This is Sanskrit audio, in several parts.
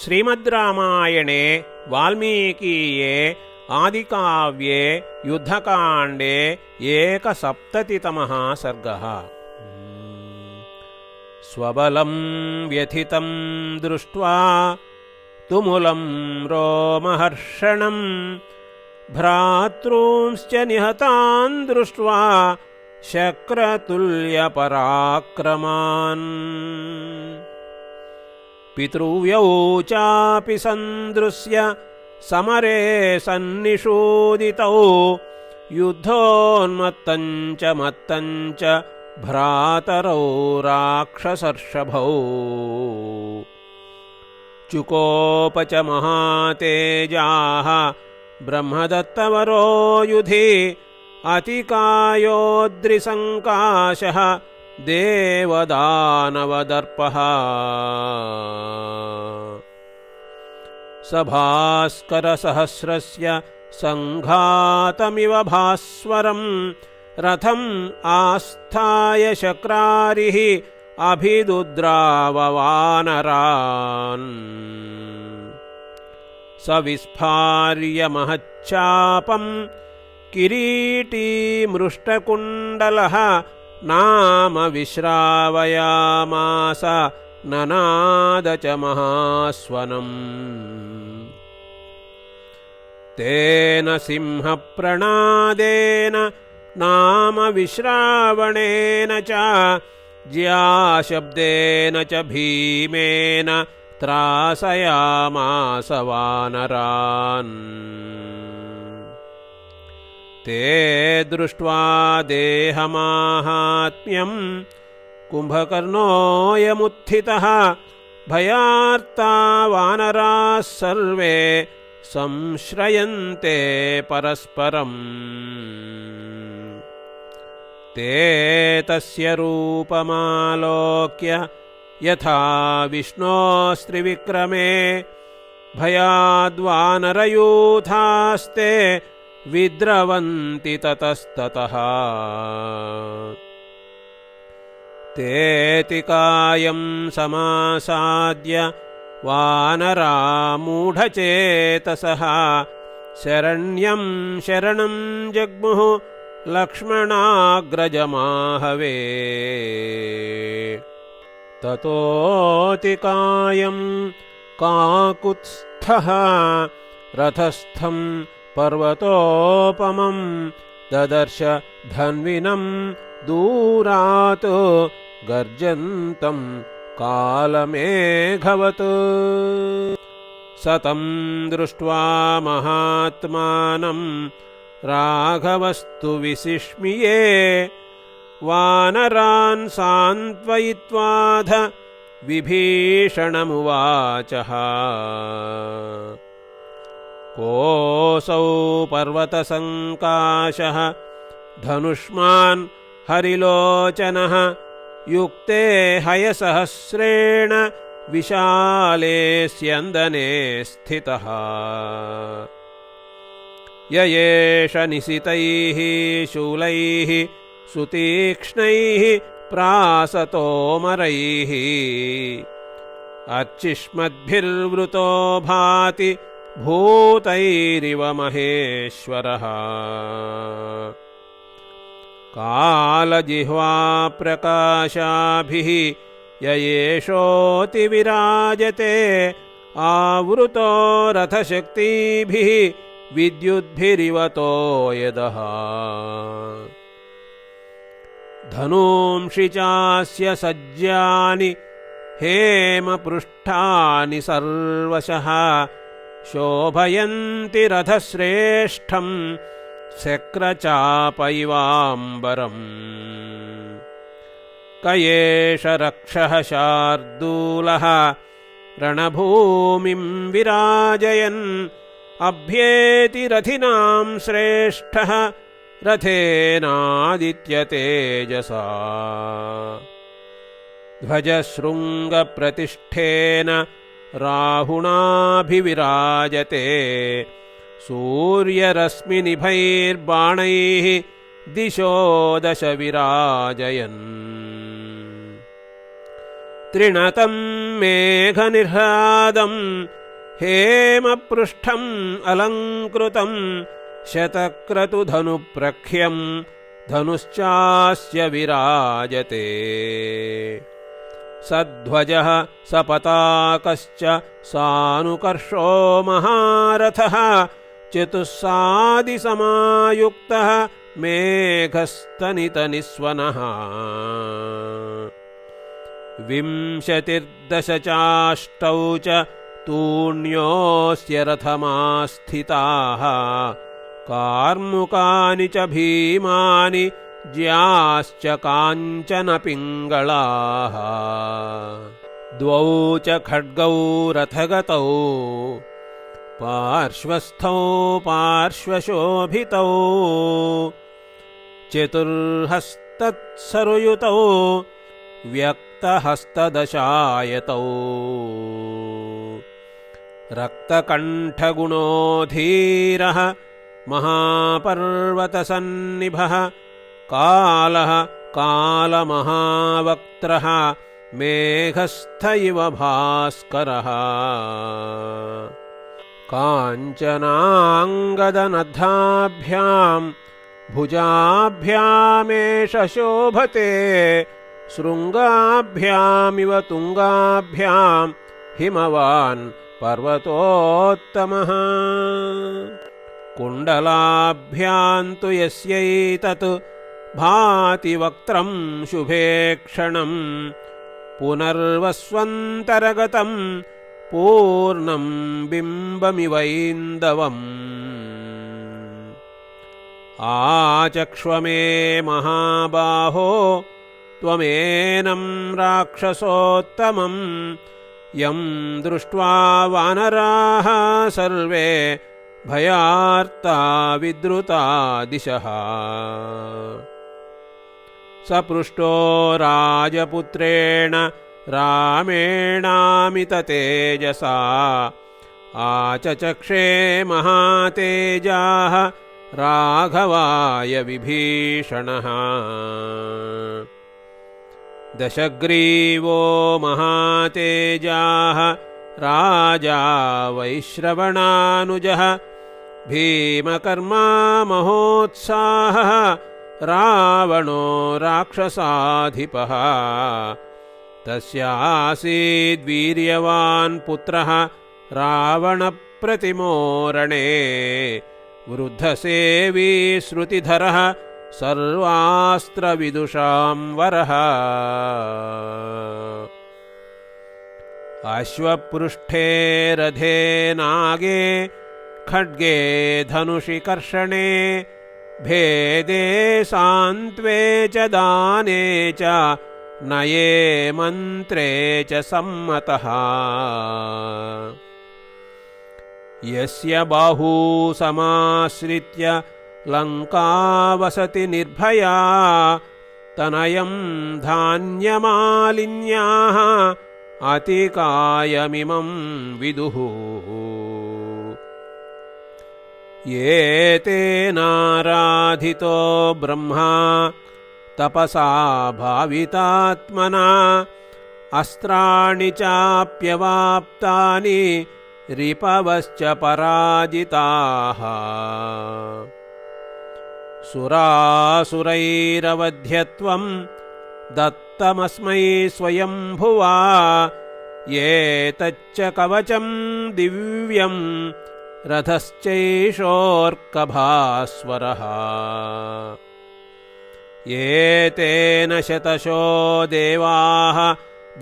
श्रीमद्रामायणे वाल्मीकीये आदिकाव्ये युद्धकाण्डे 170तमः सर्गः। स्वबलं व्यथितं दृष्ट्वा तुमुलं रोमहर्षणं भ्रातॄंश्च निहतान् दृष्ट्वा शक्रतुल्यपराक्रमान् पितृव्यौ चापि सन्दृश्य समरे सन्निषूदितौ युद्धोन्मत्तञ्च मत्तञ्च भ्रातरौ राक्षसर्षभौ चुकोप च महातेजाः ब्रह्मदत्तवरो युधि अतिकायोद्रिसङ्काशः देवदानवदर्पः सभास्करसहस्रस्य सङ्घातमिव भास्वरं रथम् आस्थाय शक्रारिः अभिदुद्राववानरान् स विस्फार्य महच्चापं किरीटी मृष्टकुण्डलः नाम विश्रावयामास ननाद च महास्वनम् तेन सिंहप्रणादेन नाम विश्रावणेन च ज्याशब्देन च भीमेन त्रासयामास वानरान् ते दृष्ट्वा देहमाहात्म्यं कुम्भकर्णोऽयमुत्थितः भयार्ता वानराः सर्वे संश्रयन्ते परस्परम् ते तस्य रूपमालोक्य यथा विष्णोस्त्रिविक्रमे भयाद्वानरयूथास्ते विद्रवन्ति ततस्ततः तेति कायं समासाद्य वानरा मूढचेतसः शरण्यं शरणं जग्मुः लक्ष्मणाग्रजमाहवे ततोति कायं काकुत्स्थः रथस्थं पर्वतोपमं ददर्श धन्विनं दूरात् गर्जन्तं कालमेघवत् सतं दृष्ट्वा महात्मानं राघवस्तु विसिष्मिये वानरान् सान्त्वयित्वाध विभीषणमुवाचः कोऽसौ पर्वतसङ्काशः धनुष्मान् हरिलोचनः युक्ते हयसहस्रेण विशाले स्यन्दने स्थितः य एष निशितैः शूलैः सुतीक्ष्णैः प्रासतोमरैः अर्चिष्मद्भिर्वृतो भाति भूतैरिव महेश्वरः कालजिह्वाप्रकाशाभिः य एषोऽतिविराजते आवृतो रथशक्तिभिः विद्युद्भिरिवतो यदः धनूंषि चास्य सज्जानि हेमपृष्ठानि सर्वशः शोभयन्ति रथश्रेष्ठं शक्रचापैवाम्बरम् क एष रक्षः शार्दूलः रणभूमिं विराजयन् अभ्येति रथिनां श्रेष्ठः रथेनादित्यतेजसा ध्वजशृङ्गप्रतिष्ठेन राहुणाभिविराजते सूर्यरश्मिनिभैर्बाणैः दिशो दश विराजयन् त्रिणतं मेघनिह्लादं हेमपृष्ठम् अलङ्कृतं शतक्रतुधनुप्रख्यं धनुश्चास्य विराजते सध्वजः सपताकश्च सानुकर्षो महारथः चतुस्सादिसमायुक्तः मेघस्तनितनिस्वनः विंशतिर्दश चाष्टौ च तूण्योऽस्य रथमास्थिताः कार्मुकानि च भीमानि ज्याश्च काञ्चन पिङ्गळाः द्वौ च खड्गौ रथगतौ पार्श्वस्थौ पार्श्वशोभितौ चतुर्हस्तत्सरुयुतौ व्यक्तहस्तदशायतौ रक्तकण्ठगुणो धीरः महापर्वतसन्निभः कालः कालमहावक्त्रः मेघस्थ इव भास्करः काञ्चनाङ्गदनद्धाभ्याम् भुजाभ्यामेष शोभते शृङ्गाभ्यामिव तुङ्गाभ्याम् हिमवान् पर्वतोत्तमः कुण्डलाभ्याम् तु यस्यैतत् भाति वक्त्रं शुभेक्षणम् पुनर्वस्वन्तरगतं पूर्णं बिम्बमिवैन्दवम् आचक्ष्व मे महाबाहो त्वमेनं राक्षसोत्तमम् यं दृष्ट्वा वानराः सर्वे भयार्ता विद्रुता दिशः सपृष्टो राजपुत्रेण रामेणामिततेजसा आचचक्षे महातेजाः राघवाय विभीषणः दशग्रीवो महातेजाः राजा वैश्रवणानुजः भीमकर्मा महोत्साहः रावणो राक्षसाधिपः तस्यासीद्वीर्यवान् पुत्रः रावणप्रतिमो रणे वृद्धसेवी श्रुतिधरः सर्वास्त्रविदुषां वरः अश्वपृष्ठे रथे नागे खड्गे धनुषि कर्षणे भेदे सान्त्वे च दाने च नये मन्त्रे च सम्मतः यस्य बाहू समाश्रित्य लङ्का वसति निर्भया तनयं धान्यमालिन्याः अतिकायमिमं विदुः ये तेनाराधितो ब्रह्मा तपसा भावितात्मना अस्त्राणि चाप्यवाप्तानि रिपवश्च पराजिताः सुरासुरैरवध्यत्वं दत्तमस्मै स्वयंभुवा एतच्च कवचं दिव्यं रथश्चैषोऽर्कभास्वरः एतेन शतशो देवाः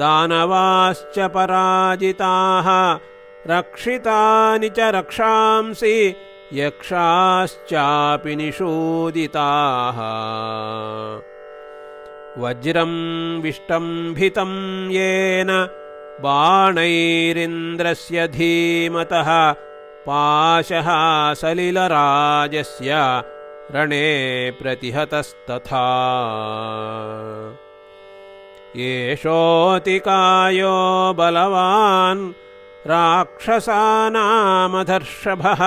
दानवाश्च पराजिताः रक्षितानि च रक्षांसि यक्षाश्चापि निषूदिताः वज्रं विष्टम्भितं येन बाणैरिन्द्रस्य धीमतः पाशः सलिलराजस्य रणे प्रतिहतस्तथा एषोऽतिकायो बलवान् राक्षसानामधर्षभः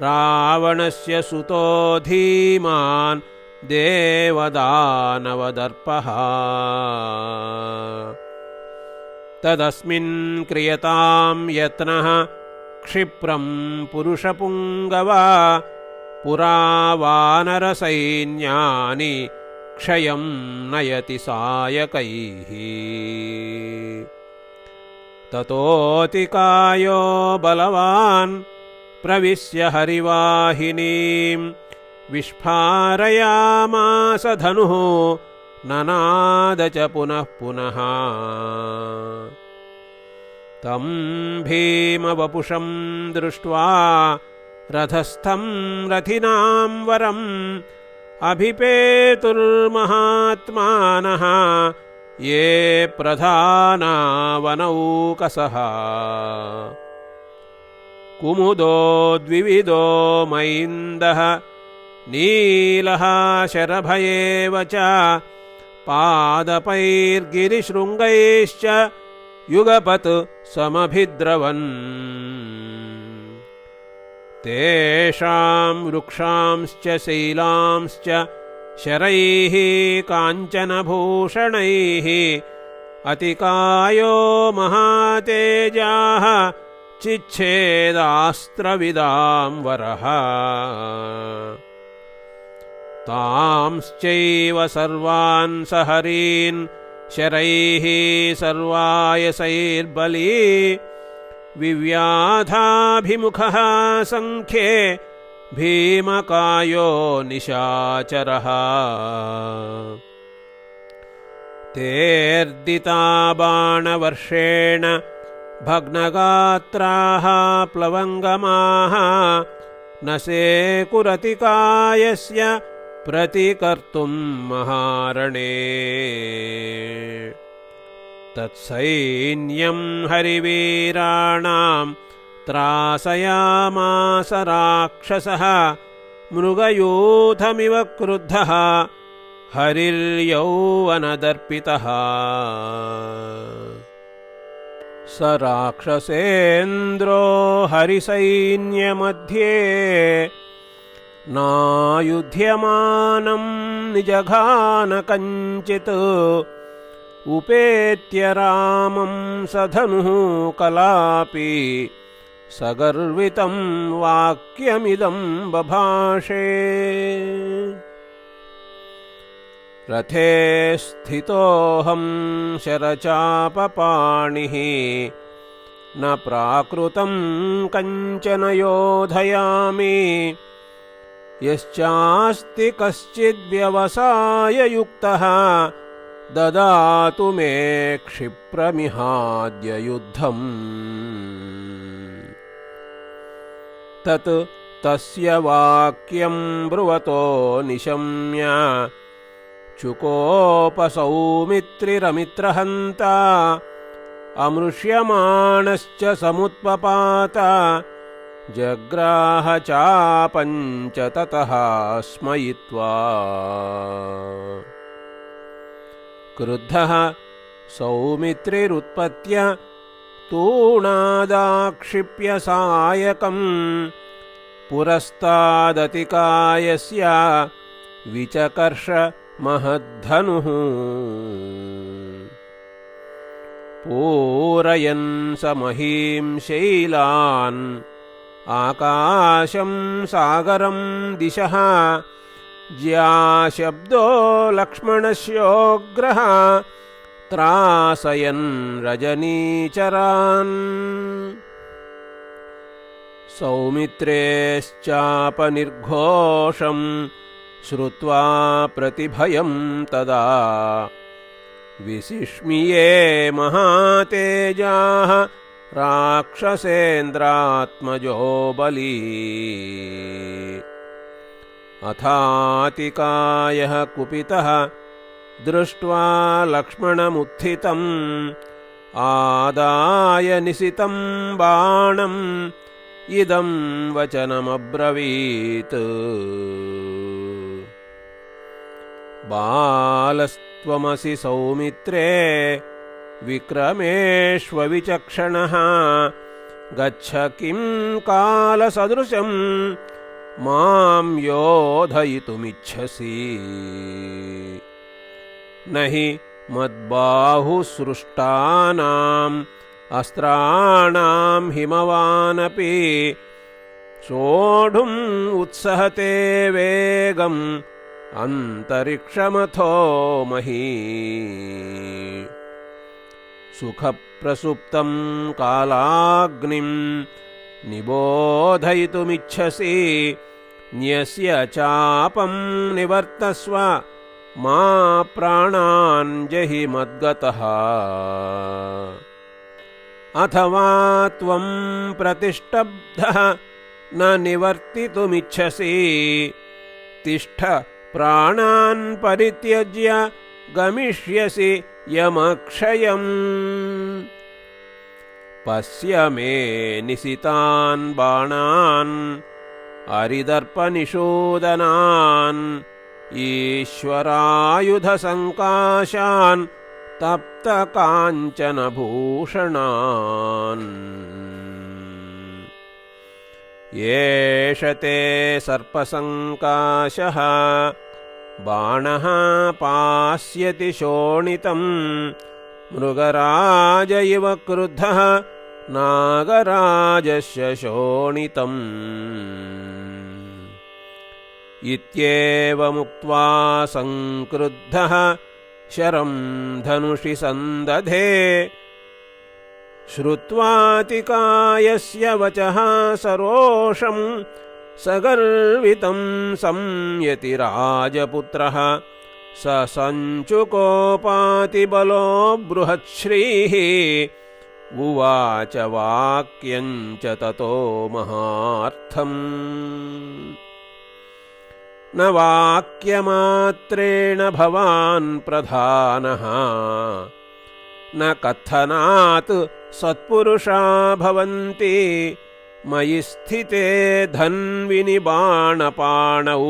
रावणस्य सुतो धीमान् देवदानवदर्पः तदस्मिन् क्रियतां यत्नः क्षिप्रं पुरुषपुङ्गवा पुरा वानरसैन्यानि क्षयं नयति सायकैः ततोऽतिकायो बलवान् प्रविश्य हरिवाहिनीं विस्फारयामास धनुः ननाद च पुनः पुनः तं भीमवपुषं दृष्ट्वा रथस्थं रथिनां वरम् अभिपेतुर्महात्मानः ये प्रधाना वनौकसः कुमुदो द्विविदो मैन्दः नीलः शरभयेव च पादपैर्गिरिशृङ्गैश्च युगपत् समभिद्रवन् तेषां वृक्षांश्च शैलांश्च शरैः काञ्चनभूषणैः अतिकायो महातेजाः चिच्छेदास्त्रविदां वरः तांश्चैव सर्वान् सहरीन् शरैः सर्वायसैर्बली विव्याधाभिमुखः सङ्ख्ये भीमकायो निशाचरः तेऽर्दिता बाणवर्षेण भग्नगात्राः प्लवङ्गमाः न सेकुरतिकायस्य प्रतिकर्तुं महारणे तत्सैन्यं हरिवीराणां त्रासयामास राक्षसः मृगयूथमिव क्रुद्धः हरिर्यौवनदर्पितः स राक्षसेन्द्रो हरिसैन्यमध्ये नायुध्यमानं निजघान कञ्चित् उपेत्य रामं सधनुः कलापि सगर्वितं वाक्यमिदं बभाषे रथे स्थितोऽहं शरचापपाणिः न प्राकृतं कञ्चन योधयामि यश्चास्ति कश्चिद्व्यवसाययुक्तः ददातु मे क्षिप्रमिहाद्य युद्धम् तत् तस्य वाक्यं ब्रुवतो निशम्य चुकोपसौमित्रिरमित्रहन्ता अमृष्यमाणश्च समुत्पपात जग्राह चापञ्च ततः स्मयित्वा क्रुद्धः सौमित्रिरुत्पत्य तूणादाक्षिप्य सायकम् पुरस्तादतिकायस्य विचकर्ष महद्धनुः पूरयन् स महीं शैलान् आकाशं सागरं दिशः ज्याशब्दो लक्ष्मणस्योग्रः त्रासयन् रजनीचरान् सौमित्रेश्चापनिर्घोषम् श्रुत्वा प्रतिभयं तदा विसिष्मिये महातेजाः राक्षसेन्द्रात्मजो बली अथातिकायः कुपितः दृष्ट्वा लक्ष्मणमुत्थितम् आदाय निशितं बाणम् इदं वचनमब्रवीत् बालस्त्वमसि सौमित्रे विक्रमेष्वविचक्षणः गच्छ किं कालसदृशं मां योधयितुमिच्छसि न हि मद्बाहुसृष्टानाम् अस्त्राणां हिमवानपि सोढुम् उत्सहते वेगम् अन्तरिक्षमथो मही सुखप्रसुप्तं कालाग्निं निबोधयितुमिच्छसि न्यस्य चापं निवर्तस्व मा प्राणान् जहि मद्गतः अथवा त्वं प्रतिष्ठब्धः न निवर्तितुमिच्छसि तिष्ठ प्राणान् परित्यज्य गमिष्यसि यमक्षयम् पश्य मे निशितान् बाणान् अरिदर्पनिषूदनान् ईश्वरायुधसङ्काशान् तप्तकाञ्चनभूषणान् एष ते सर्पसङ्काशः बाणः पास्यति शोणितम् मृगराज इव क्रुद्धः नागराजस्य शोणितम् इत्येवमुक्त्वा संक्रुद्धः शरं धनुषि सन्दधे श्रुत्वातिकायस्य वचः सरोषं सगर्वितं संयति राजपुत्रः स सञ्चुकोपातिबलो बृहच्छ्रीः उवाच वाक्यं च ततो महार्थम् न वाक्यमात्रेण भवान् प्रधानः न कथनात् सत्पुरुषा भवन्ति मयि स्थिते धन्विनि बाणपाणौ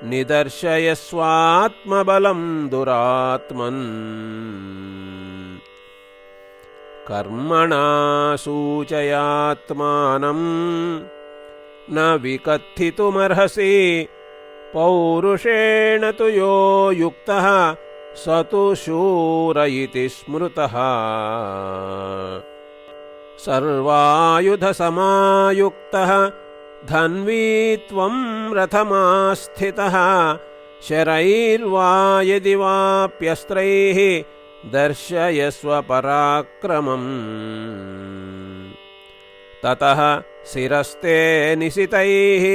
निदर्शयस्वात्मबलं दुरात्मन् कर्मणा सूचयात्मानं न विकथितुमर्हसि पौरुषेण तु यो युक्तः स तु शूर इति स्मृतः सर्वायुधसमायुक्तः धन्वी त्वं रथमास्थितः शरैर्वा यदि वाप्यस्त्रैः दर्शयस्व पराक्रमम् ततः शिरस्ते निशितैः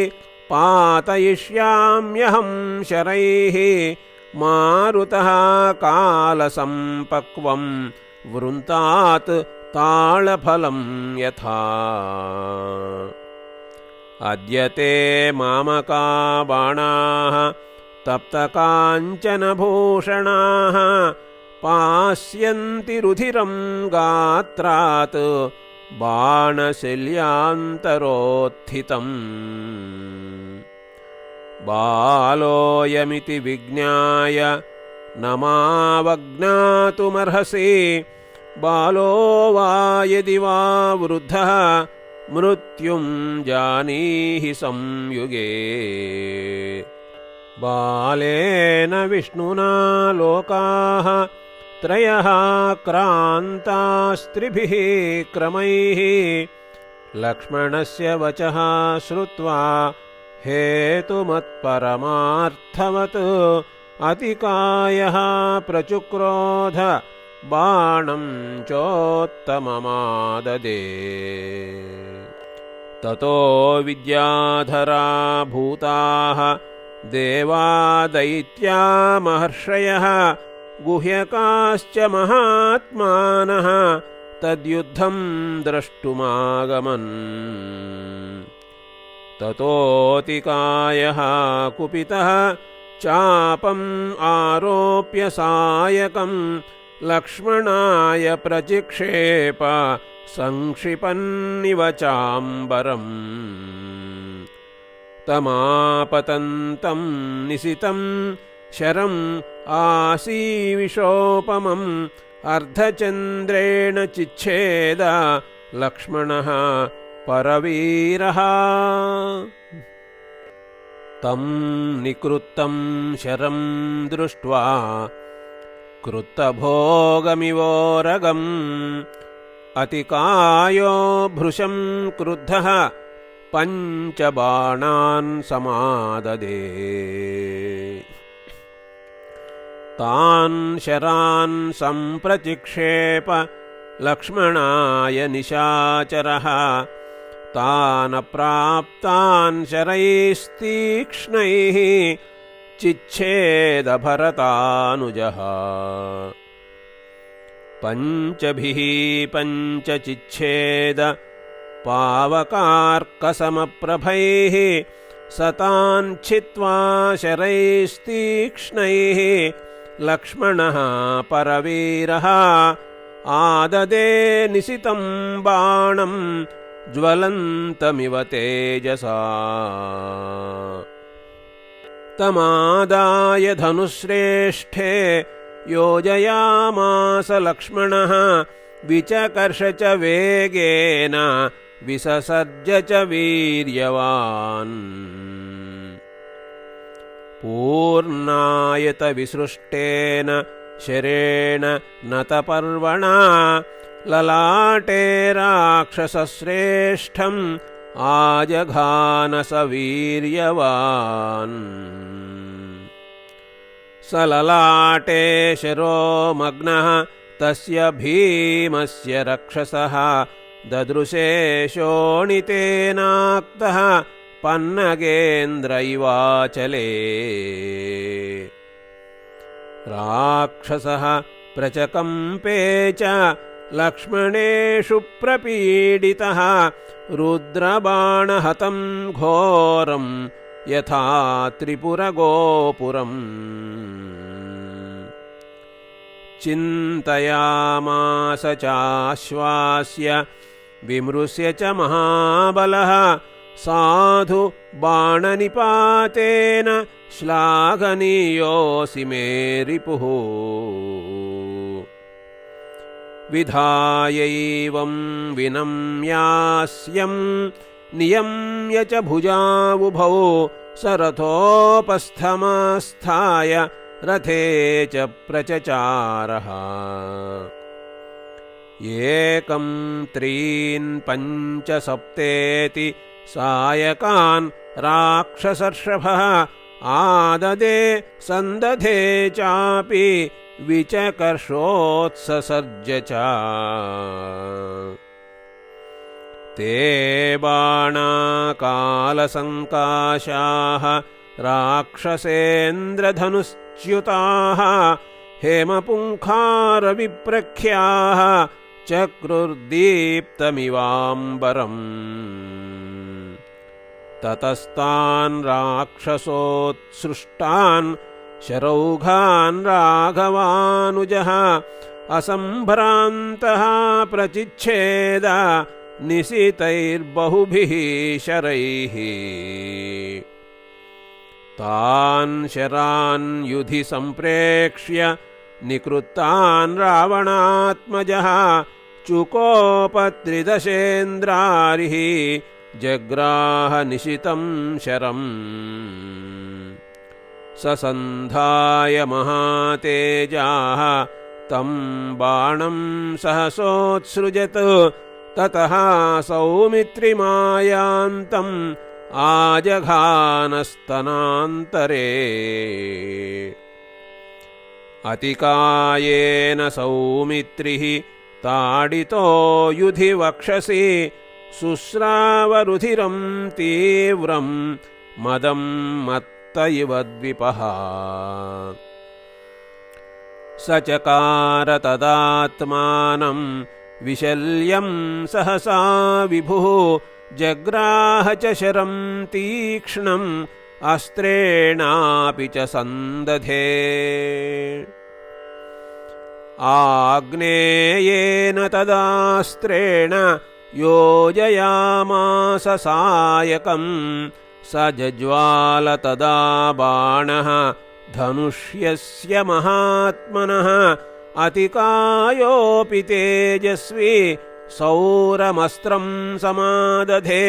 पातयिष्याम्यहं शरैः मारुतः कालसम्पक्वं वृन्तात् ताळफलं यथा अद्य ते मामका बाणाः तप्तकाञ्चनभूषणाः पास्यन्ति रुधिरं गात्रात् बाणशल्यान्तरोत्थितम् बालोऽयमिति विज्ञाय न मावज्ञातुमर्हसि बालो वा यदि वा वृद्धः मृत्युं जानीहि संयुगे बालेन विष्णुना लोकाः त्रयः क्रान्तास्त्रिभिः क्रमैः लक्ष्मणस्य वचः श्रुत्वा हेतुमत्परमार्थवत् अतिकायः प्रचुक्रोध बाणं चोत्तममाददे ततो विद्याधरा भूताः देवा दैत्या महर्षयः गुह्यकाश्च महात्मानः तद्युद्धं द्रष्टुमागमन् ततोऽतिकायः कुपितः चापम् आरोप्य सायकं लक्ष्मणाय प्रचिक्षेप संक्षिपन्निव चाम्बरम् तमापतन्तं निशितं शरम् आसीविषोपमम् अर्धचन्द्रेण चिच्छेद लक्ष्मणः परवीरः तं निकृत्तं शरं दृष्ट्वा कृत्तभोगमिवोरगम् अतिकायो भृशं क्रुद्धः पञ्चबाणान् समाददे तान् शरान् सम्प्रचिक्षेप लक्ष्मणाय निशाचरः तान् प्राप्तान् शरैस्तीक्ष्णैः चिच्छेद भरतानुजः पञ्चभिः पञ्चचिच्छेद पावकार्कसमप्रभैः सतान् छित्त्वा शरैस्तीक्ष्णैः लक्ष्मणः परवीरः आददे निशितं बाणं ज्वलन्तमिव तेजसा तमादाय धनुश्रेष्ठे योजयामास लक्ष्मणः विचकर्ष च वेगेन विससर्ज च वीर्यवान् पूर्णायतविसृष्टेन शरेण नतपर्वणा ललाटे राक्षसश्रेष्ठम् आजघान स वीर्यवान् स ललाटे शिरोमग्नः तस्य भीमस्य रक्षसः ददृशे शोणितेनाक्तः पन्नगेन्द्र इवाचले राक्षसः प्रचकम्पे च लक्ष्मणेषु प्रपीडितः रुद्रबाणहतं घोरं यथा त्रिपुरगोपुरम् चिन्तयामास चाश्वास्य विमृश्य च महाबलः साधु बाणनिपातेन श्लाघनीयोऽसि मे रिपुः विधायैवं विनम्यास्यं नियम्य च भुजावुभौ सरथोपस्थमास्थाय रथे च प्रचचारः एकं त्रीन् पञ्च सप्तेति सायकान् राक्षसर्षभः आददे सन्दधे चापि विचकर्षोत्ससर्ज च ते बाणाकालसङ्काशाः राक्षसेन्द्रधनुश्च्युताः हेमपुङ्खारविप्रख्याः चक्रुर्दीप्तमिवाम्बरम् ततस्तान् राक्षसोत्सृष्टान् शरौघान् राघवानुजः असम्भ्रान्तः प्रचिच्छेद निशितैर्बहुभिः शरैः तान् शरान् युधि सम्प्रेक्ष्य निकृत्तान् रावणात्मजः चुकोपत्रिदशेन्द्रारिः जग्राह निशितं शरम् ससन्धाय महातेजाः तं बाणं सहसोत्सृजत् ततः सौमित्रिमायान्तम् आजघानस्तनान्तरे अतिकायेन सौमित्रिः ताडितो युधि वक्षसि शुश्रावरुधिरं तीव्रं मदं मत्त इव द्विपः स चकार तदात्मानं विशल्यं सहसा विभुः जग्राह च शरं तीक्ष्णम् अस्त्रेणापि च सन्दधे आग्नेयेन तदास्त्रेण योजयामास सायकम् स जज्वाल तदा बाणः धनुष्यस्य महात्मनः अतिकायोऽपि तेजस्वी सौरमस्त्रं समादधे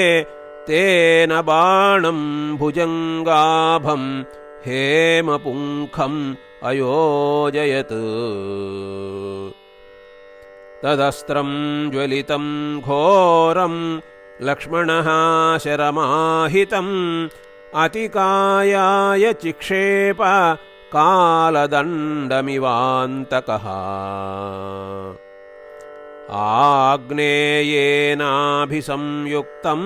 तेन बाणं भुजङ्गाभं हेमपुङ्खं अयोजयत्। तदस्त्रं ज्वलितं घोरं लक्ष्मणः शरमाहितम् अतिकायाय चिक्षेप कालदण्डमिवान्तकः। आग्नेयेनाभिसंयुक्तं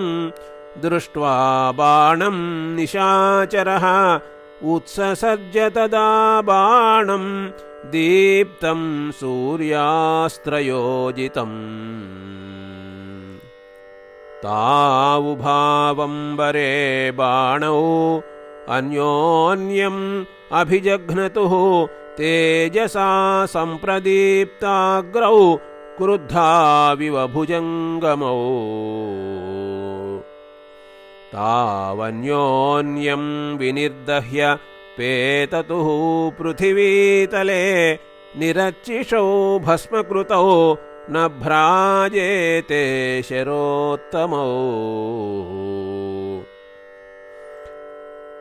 दृष्ट्वा बाणं निशाचरः उत्ससर्ज तदा बाणं दीप्तं सूर्यास्त्रयोजितम्। तावुभावंबरे बाणौ अन्योन्यम् अभिजघ्नतुः तेजसा सम्प्रदीप्ताग्रौ क्रुद्धाविव भुजङ्गमौ। तावन्योन्यं विनिर्दह्य पेततुः पृथिवीतले निरच्चिषौ भस्मकृतौ न भ्राजेते शरोत्तमौ।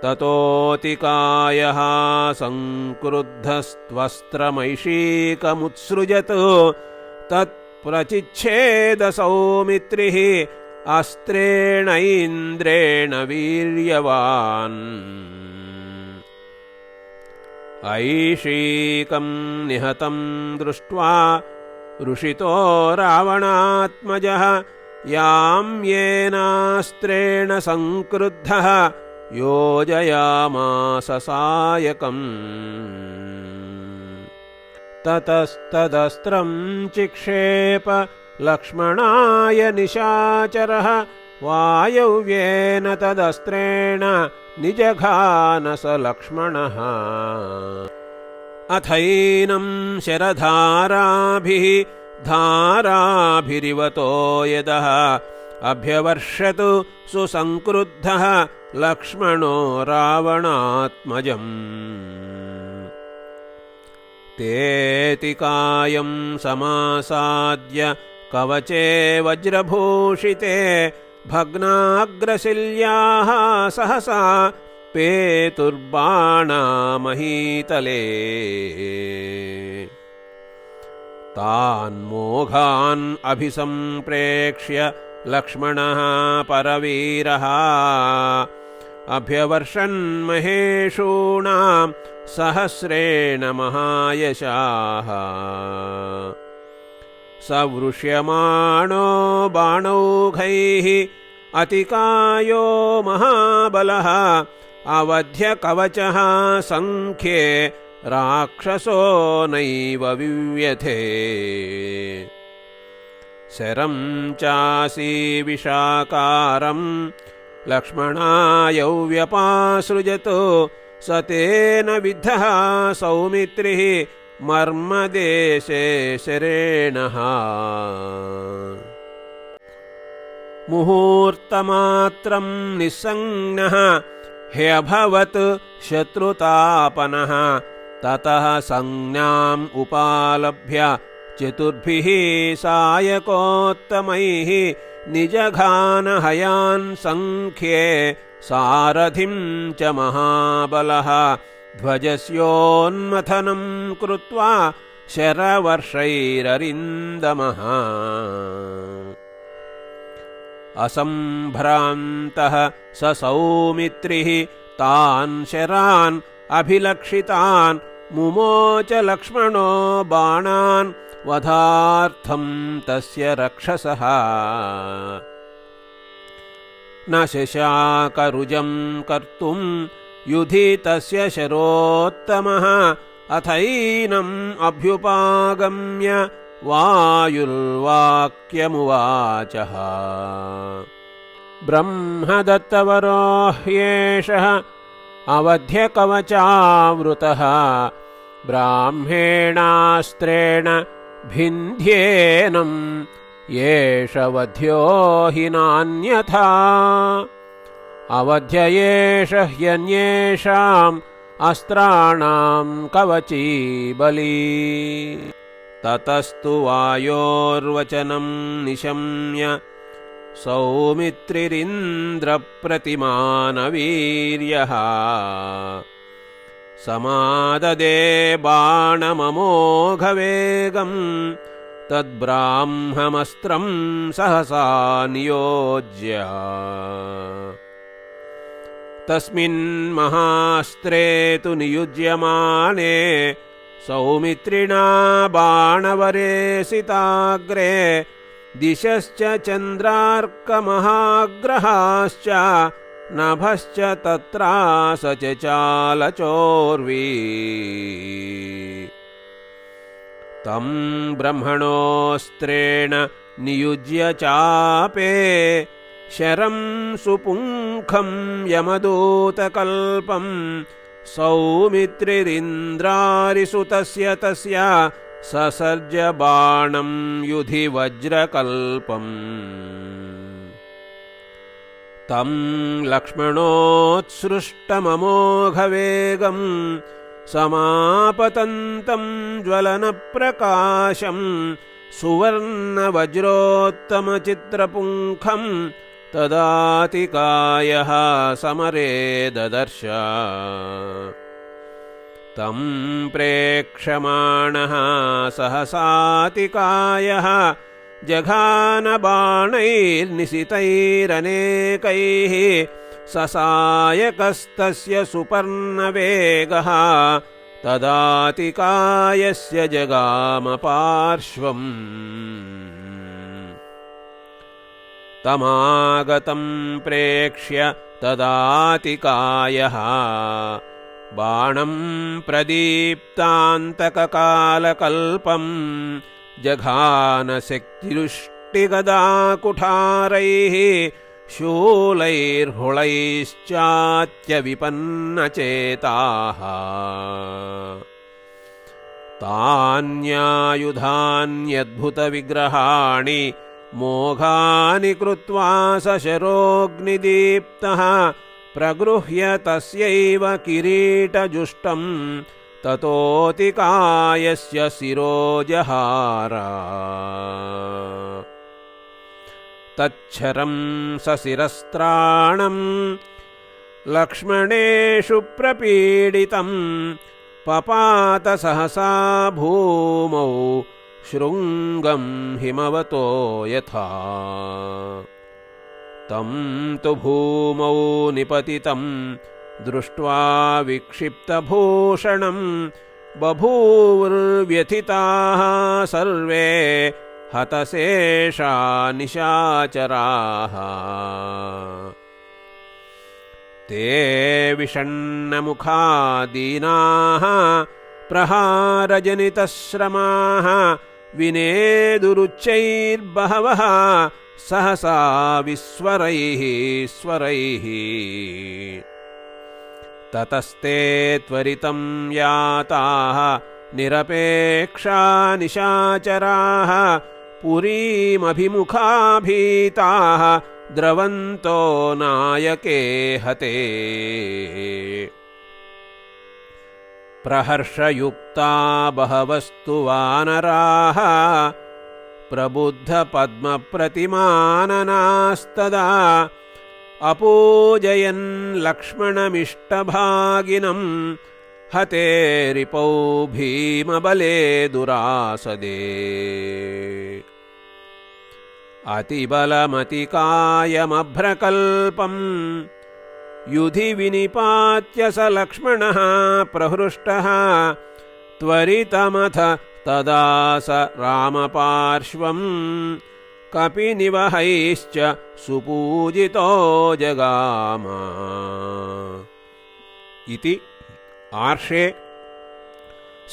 ततोऽतिकायः संक्रुद्धस्त्वस्त्रमैषीकमुत्सृजत् तत्प्रचिच्छेद सौमित्रिः अस्त्रेणैन्द्रेण वीर्यवान्। ऐषीकं निहतं दृष्ट्वा रुषितो रावणात्मजः यां येनास्त्रेण संक्रुद्धः योजयामास सायकम्। ततस्तदस्त्रं चिक्षेप लक्ष्मणाय निशाचरः वायव्येन तदस्त्रेण निजघान स लक्ष्मणः। अथैनं शरधाराभिः धाराभिरिवतो यदः अभ्यवर्षतु सुसंक्रुद्धः लक्ष्मणो रावणात्मजम्। तेऽतिकायं समासाद्य कवचे वज्रभूषिते भग्नाग्रशिल्याः सहसा पेतुर्बाणामहीतले। तान्मोघान् अभिसम्प्रेक्ष्य लक्ष्मणः परवीरः अभ्यवर्षन्महेषूणां सहस्रेण महायशाः। सवृष्यमाणो बाणौघैः अतिकायो महाबलः अवध्यकवचः संख्ये राक्षसो नैव विव्यथे। शरं चासी विशाकारं लक्ष्मणाय व्यपासृजत् स तेन विद्धः सौमित्रिः मर्मदेशे शरेणः। मुहूर्तमात्रं निस्सङ्गः ह्यभवत् शत्रुतापनः ततः संज्ञाम् उपालभ्य चतुर्भिः सायकोत्तमैः निजघान हयान् संख्ये सारथिं च महाबलः ध्वजस्योन्मथनं कृत्वा शरवर्षैररिन्दमः। असम्भ्रान्तः स सौमित्रिः तान् शरान् अभिलक्षितान् मुमोच लक्ष्मणो बाणान् वधार्थं तस्य रक्षसः। न शशाकरुजं कर्तुं युधि तस्य शरोत्तमः अथैनम् अभ्युपागम्य वायुर्वाक्यमुवाचः। ब्रह्मदत्तवरो ह्येषः अवध्यकवचावृतः ब्राह्मेणास्त्रेण भिन्ध्येनं येष वध्यो हि नान्यथा। अवध्य एष ह्यन्येषाम् अस्त्राणां कवची बली। ततस्तु वायोर्वचनं निशम्य सौमित्रिरिन्द्रप्रतिमानवीर्यः समाददे बाणममोघवेगम् तद्ब्राह्ममस्त्रं सहसा नियोज्य तस्मिन्महास्त्रे तु नियुज्यमाने सौमित्रिणा बाणवरेसिताग्रे दिशश्च चन्द्रार्कमहाग्रहाश्च नभश्च तत्रासचचालचोर्वी तं ब्रह्मणोऽस्त्रेण नियुज्य चापे शरं सुपुङ्खं यमदूतकल्पं सौमित्रिरिन्द्रारिसुतस्य तस्य ससर्ज बाणं युधि वज्रकल्पम् तं लक्ष्मणोत्सृष्टममोघवेगं समापतन्तं ज्वलनप्रकाशं सुवर्णवज्रोत्तमचित्रपुङ्खं तदातिकायः समरे ददर्श तं प्रेक्षमाणः सहसातिकायः जघानबाणैर्निशितैरनेकैः ससायकस्तस्य सुपर्णवेगः तदातिकायस्य जगामपार्श्वम् तमागतं प्रेक्ष्य तदातिकायः बाणं प्रदीप्तान्तककालकल्पं जघानशक्तिरुष्टिगदाकुठारैः शूलैर्हुलैश्चात्यविपन्नचेताः तान्यायुधान्यद्भुतविग्रहाणि मोघानि कृत्वा सशरोऽग्निदीप्तः प्रगृह्य तस्यैव किरीटजुष्टं ततोऽतिकायस्य शिरोजहार तच्छरं सशिरस्त्राणं लक्ष्मणेषु प्रपीडितं पपात सहसा भूमौ शृङ्गं हिमवतो यथा तं तु भूमौ निपतितं दृष्ट्वा विक्षिप्तभूषणं बभूवुर्व्यथिताः सर्वे हतशेषा निशाचराः ते विषण्णमुखा दीनाः प्रहारजनितश्रमाः विनेदुरुच्चैर्बहवः सहसा विस्वरैः स्वरैः ततस्ते त्वरितं याताः निरपेक्षा निशाचराः पुरीमभिमुखा भीताः द्रवन्तो नायके हते प्रहर्षयुक्ता बहवस्तु वानराः प्रबुद्धपद्मप्रतिमाननास्तदा अपूजयन् लक्ष्मणमिष्टभागिनं हते रिपौ भीमबले दुरासदे अतिबलमतिकायमभ्रकल्पम् युधि विनिपात्य स लक्ष्मणः प्रहृष्टः त्वरितमथ तदा स रामपार्श्वम् कपिनिवहैश्च सुपूजितो जगाम इति आर्षे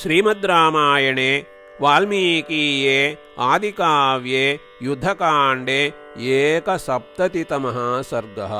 श्रीमद्रामायणे वाल्मीकीये आदिकाव्ये युद्धकाण्डे 170तमः सर्गः।